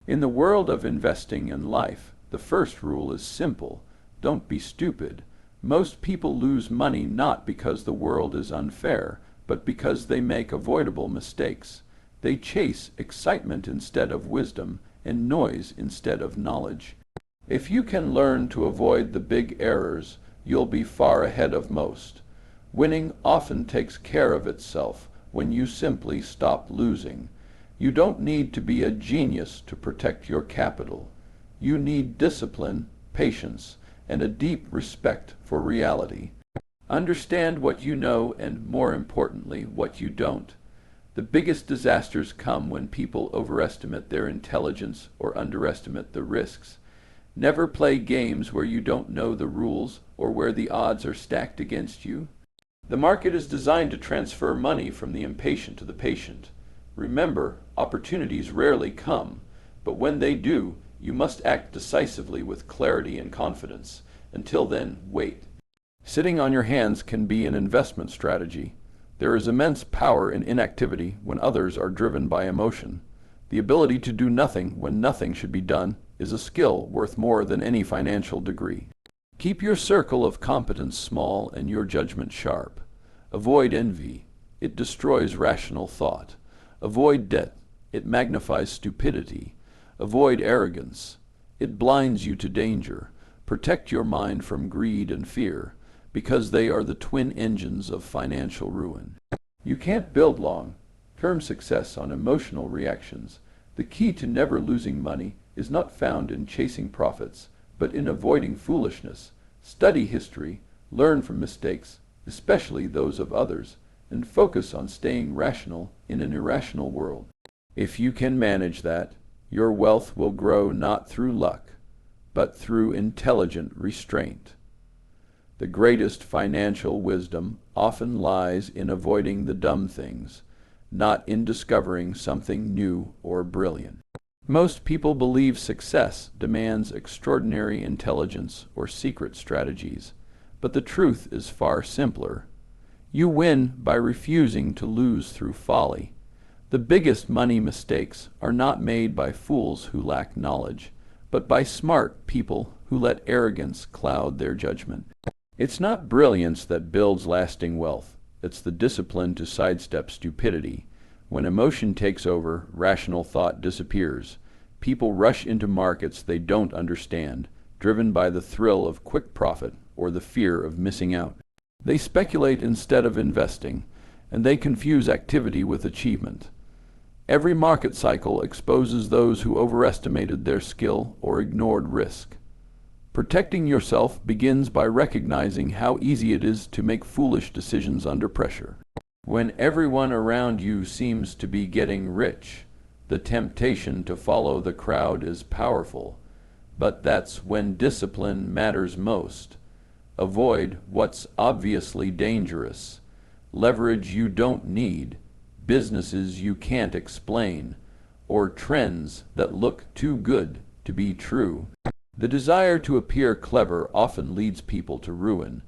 In the world of investing in life, the first rule is simple: don't be stupid. Most people lose money not because the world is unfair, but because they make avoidable mistakes. They chase excitement instead of wisdom, and noise instead of knowledge. If you can learn to avoid the big errors, you'll be far ahead of most. Winning often takes care of itself when you simply stop losing. You don't need to be a genius to protect your capital. You need discipline, patience, and a deep respect for reality. Understand what you know and, more importantly, what you don't. The biggest disasters come when people overestimate their intelligence or underestimate the risks. Never play games where you don't know the rules or where the odds are stacked against you. The market is designed to transfer money from the impatient to the patient. Remember, opportunities rarely come, but when they do, you must act decisively with clarity and confidence. Until then, wait. Sitting on your hands can be an investment strategy. There is immense power in inactivity when others are driven by emotion. The ability to do nothing when nothing should be done is a skill worth more than any financial degree. Keep your circle of competence small and your judgment sharp. Avoid envy. It destroys rational thought. Avoid debt. It magnifies stupidity. Avoid arrogance. It blinds you to danger. Protect your mind from greed and fear, because they are the twin engines of financial ruin. You can't build long-term success on emotional reactions. The key to never losing money is not found in chasing profits, but in avoiding foolishness. Study history, learn from mistakes, especially those of others, and focus on staying rational in an irrational world. If you can manage that, your wealth will grow not through luck, but through intelligent restraint. The greatest financial wisdom often lies in avoiding the dumb things, not in discovering something new or brilliant. Most people believe success demands extraordinary intelligence or secret strategies, but the truth is far simpler. You win by refusing to lose through folly. The biggest money mistakes are not made by fools who lack knowledge, but by smart people who let arrogance cloud their judgment. It's not brilliance that builds lasting wealth. It's the discipline to sidestep stupidity. When emotion takes over, rational thought disappears. People rush into markets they don't understand, driven by the thrill of quick profit or the fear of missing out. They speculate instead of investing, and they confuse activity with achievement. Every market cycle exposes those who overestimated their skill or ignored risk. Protecting yourself begins by recognizing how easy it is to make foolish decisions under pressure. When everyone around you seems to be getting rich, the temptation to follow the crowd is powerful, but that's when discipline matters most. Avoid what's obviously dangerous, leverage you don't need, businesses you can't explain, or trends that look too good to be true. The desire to appear clever often leads people to ruin.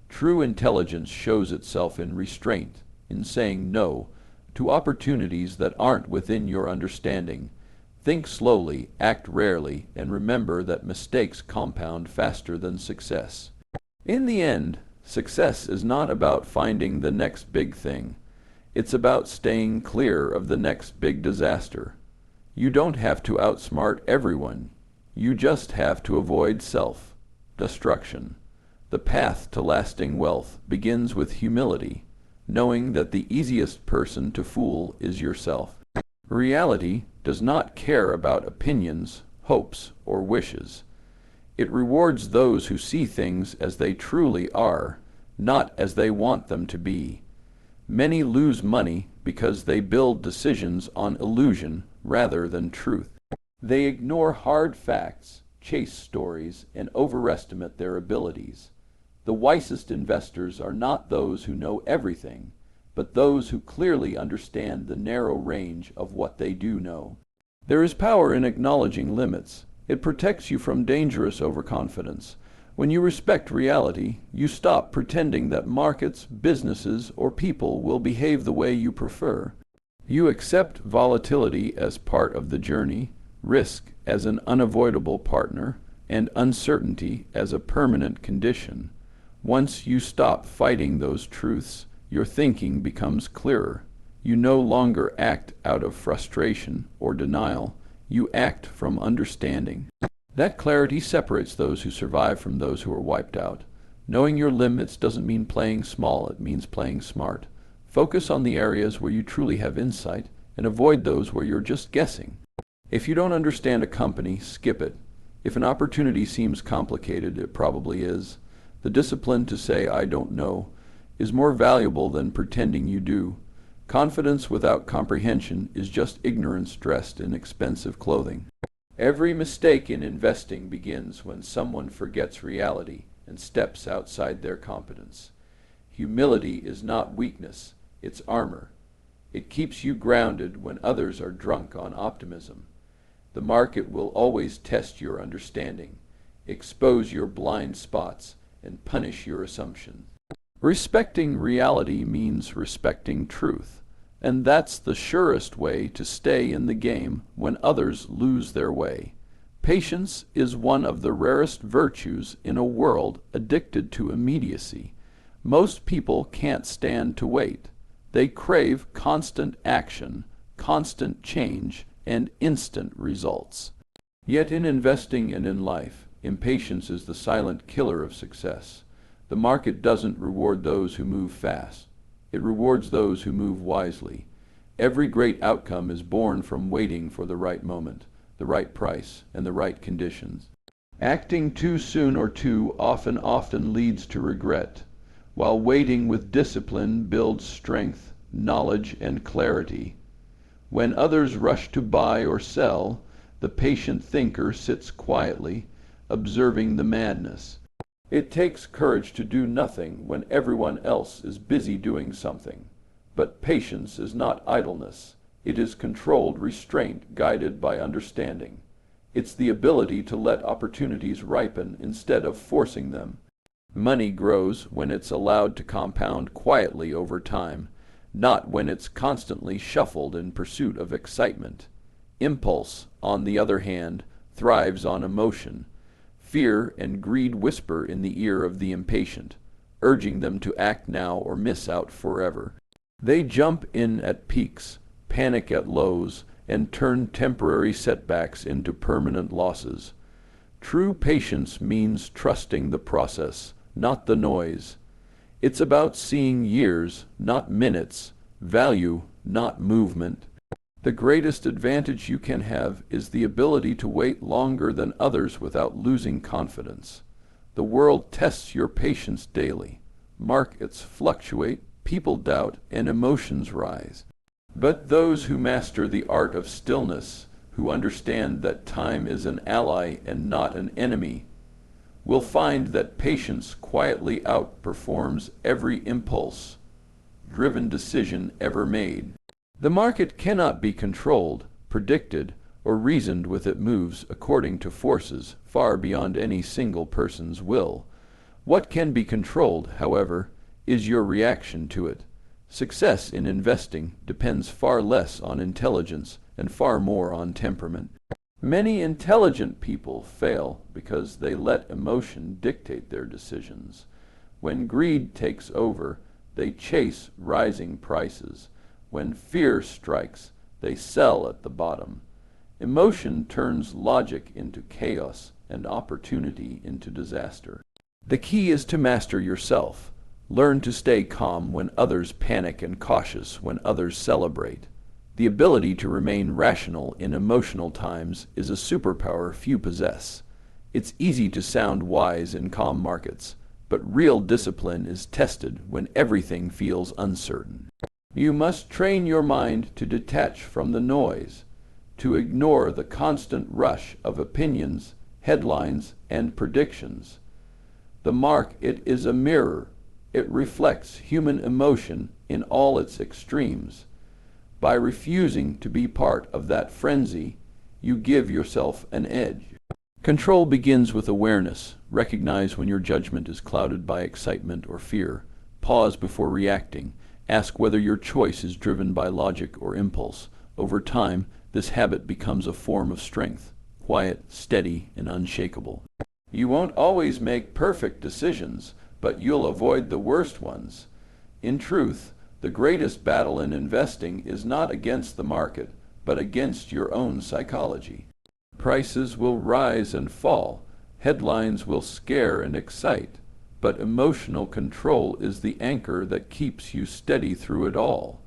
True intelligence shows itself in restraint, in saying no to opportunities that aren't within your understanding. Think slowly, act rarely, and remember that mistakes compound faster than success. In the end, success is not about finding the next big thing. It's about staying clear of the next big disaster. You don't have to outsmart everyone. You just have to avoid self-destruction. The path to lasting wealth begins with humility, knowing that the easiest person to fool is yourself. Reality does not care about opinions, hopes, or wishes. It rewards those who see things as they truly are, not as they want them to be. Many lose money because they build decisions on illusion rather than truth. They ignore hard facts, chase stories, and overestimate their abilities. The wisest investors are not those who know everything, but those who clearly understand the narrow range of what they do know. There is power in acknowledging limits. It protects you from dangerous overconfidence. When you respect reality, you stop pretending that markets, businesses, or people will behave the way you prefer. You accept volatility as part of the journey, risk as an unavoidable partner, and uncertainty as a permanent condition. Once you stop fighting those truths, your thinking becomes clearer. You no longer act out of frustration or denial. You act from understanding. That clarity separates those who survive from those who are wiped out. Knowing your limits doesn't mean playing small, it means playing smart. Focus on the areas where you truly have insight and avoid those where you're just guessing. If you don't understand a company, skip it. If an opportunity seems complicated, it probably is. The discipline to say, "I don't know," is more valuable than pretending you do. Confidence without comprehension is just ignorance dressed in expensive clothing. Every mistake in investing begins when someone forgets reality and steps outside their competence. Humility is not weakness, it's armor. It keeps you grounded when others are drunk on optimism. The market will always test your understanding, expose your blind spots, and punish your assumptions. Respecting reality means respecting truth, and that's the surest way to stay in the game when others lose their way. Patience is one of the rarest virtues in a world addicted to immediacy. Most people can't stand to wait. They crave constant action, constant change, and instant results. Yet in investing and in life, impatience is the silent killer of success. The market doesn't reward those who move fast. It rewards those who move wisely. Every great outcome is born from waiting for the right moment, the right price, and the right conditions. Acting too soon or too often leads to regret, while waiting with discipline builds strength, knowledge, and clarity. When others rush to buy or sell, the patient thinker sits quietly, observing the madness. It takes courage to do nothing when everyone else is busy doing something. But patience is not idleness. It is controlled restraint guided by understanding. It's the ability to let opportunities ripen instead of forcing them. Money grows when it's allowed to compound quietly over time, not when it's constantly shuffled in pursuit of excitement. Impulse, on the other hand, thrives on emotion. Fear and greed whisper in the ear of the impatient, urging them to act now or miss out forever. They jump in at peaks, panic at lows, and turn temporary setbacks into permanent losses. True patience means trusting the process, not the noise. It's about seeing years, not minutes, value, not movement. The greatest advantage you can have is the ability to wait longer than others without losing confidence. The world tests your patience daily. Markets fluctuate, people doubt, and emotions rise. But those who master the art of stillness, who understand that time is an ally and not an enemy, will find that patience quietly outperforms every impulse-driven decision ever made. The market cannot be controlled, predicted, or reasoned with. It moves according to forces far beyond any single person's will. What can be controlled, however, is your reaction to it. Success in investing depends far less on intelligence and far more on temperament. Many intelligent people fail because they let emotion dictate their decisions. When greed takes over, they chase rising prices. When fear strikes, they sell at the bottom. Emotion turns logic into chaos and opportunity into disaster. The key is to master yourself. Learn to stay calm when others panic and cautious when others celebrate. The ability to remain rational in emotional times is a superpower few possess. It's easy to sound wise in calm markets, but real discipline is tested when everything feels uncertain. You must train your mind to detach from the noise, to ignore the constant rush of opinions, headlines, and predictions. The market is a mirror. It reflects human emotion in all its extremes. By refusing to be part of that frenzy, you give yourself an edge. Control begins with awareness. Recognize when your judgment is clouded by excitement or fear. Pause before reacting. Ask whether your choice is driven by logic or impulse. Over time, This habit becomes a form of strength, quiet, steady, and unshakable. You won't always make perfect decisions, but you'll avoid the worst ones. In truth, the greatest battle in investing is not against the market, but against your own psychology. Prices will rise and fall, headlines will scare and excite, but emotional control is the anchor that keeps you steady through it all.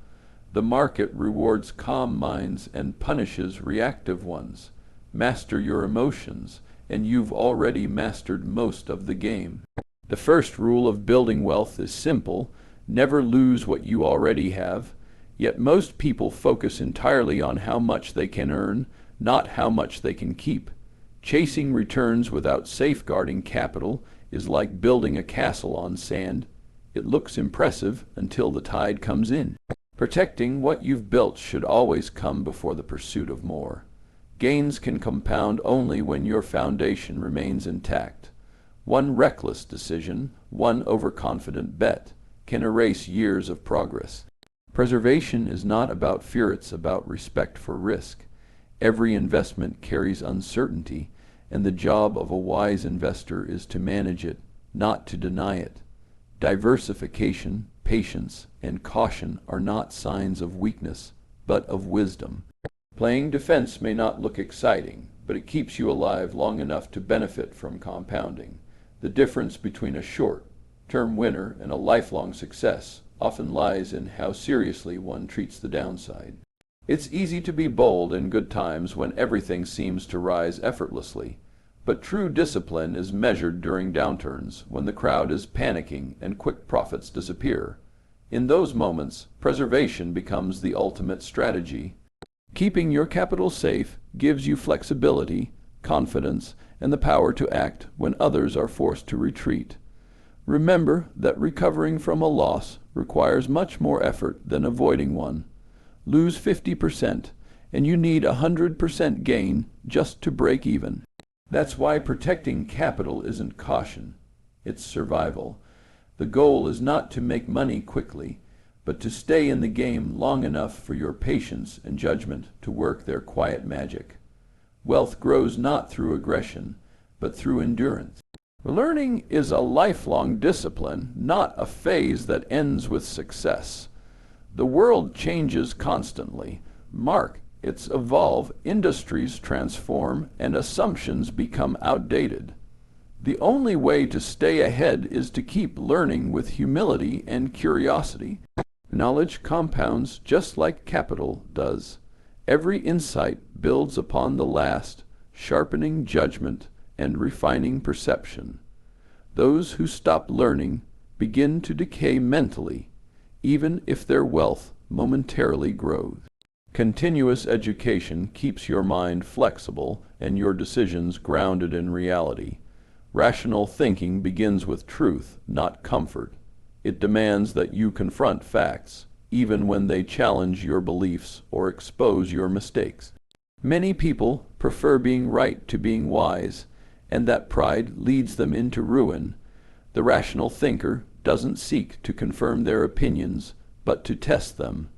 The market rewards calm minds and punishes reactive ones. Master your emotions, and you've already mastered most of the game. The first rule of building wealth is simple: never lose what you already have. Yet most people focus entirely on how much they can earn, not how much they can keep. Chasing returns without safeguarding capital is like building a castle on sand. It looks impressive until the tide comes in. Protecting what you've built should always come before the pursuit of more. Gains can compound only when your foundation remains intact. One reckless decision, one overconfident bet, can erase years of progress. Preservation is not about fear, it's about respect for risk. Every investment carries uncertainty, and the job of a wise investor is to manage it, not to deny it. Diversification, patience, and caution are not signs of weakness, but of wisdom. Playing defense may not look exciting, but it keeps you alive long enough to benefit from compounding. The difference between a short-term winner and a lifelong success often lies in how seriously one treats the downside. It's easy to be bold in good times when everything seems to rise effortlessly, but true discipline is measured during downturns when the crowd is panicking and quick profits disappear. In those moments, preservation becomes the ultimate strategy. Keeping your capital safe gives you flexibility, confidence, and the power to act when others are forced to retreat. Remember that recovering from a loss requires much more effort than avoiding one. Lose 50%, and you need 100% gain just to break even. That's why protecting capital isn't caution, it's survival. The goal is not to make money quickly, but to stay in the game long enough for your patience and judgment to work their quiet magic. Wealth grows not through aggression, but through endurance. Learning is a lifelong discipline, not a phase that ends with success. The world changes constantly. Markets evolve, industries transform, and assumptions become outdated. The only way to stay ahead is to keep learning with humility and curiosity. Knowledge compounds just like capital does. Every insight builds upon the last, sharpening judgment and refining perception. Those who stop learning begin to decay mentally, even if their wealth momentarily grows. Continuous education keeps your mind flexible and your decisions grounded in reality. Rational thinking begins with truth, not comfort. It demands that you confront facts, even when they challenge your beliefs or expose your mistakes. Many people prefer being right to being wise, and that pride leads them into ruin. The rational thinker doesn't seek to confirm their opinions, but to test them.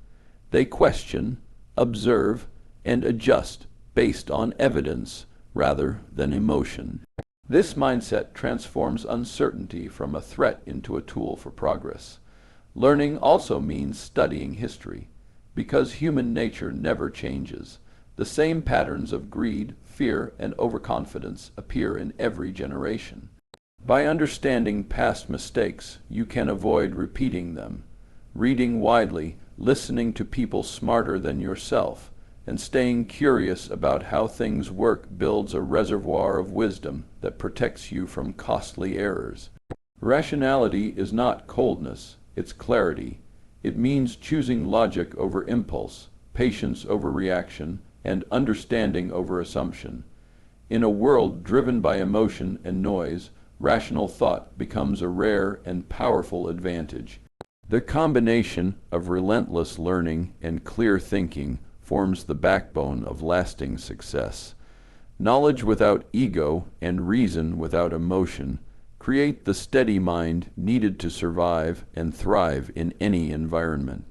They question, observe, and adjust based on evidence rather than emotion. This mindset transforms uncertainty from a threat into a tool for progress. Learning also means studying history, because human nature never changes. The same patterns of greed, fear, and overconfidence appear in every generation. By understanding past mistakes, you can avoid repeating them. Reading widely, listening to people smarter than yourself, and staying curious about how things work builds a reservoir of wisdom that protects you from costly errors. Rationality is not coldness, it's clarity. It means choosing logic over impulse, patience over reaction, and understanding over assumption. In a world driven by emotion and noise, rational thought becomes a rare and powerful advantage. The combination of relentless learning and clear thinking forms the backbone of lasting success. Knowledge without ego and reason without emotion create the steady mind needed to survive and thrive in any environment.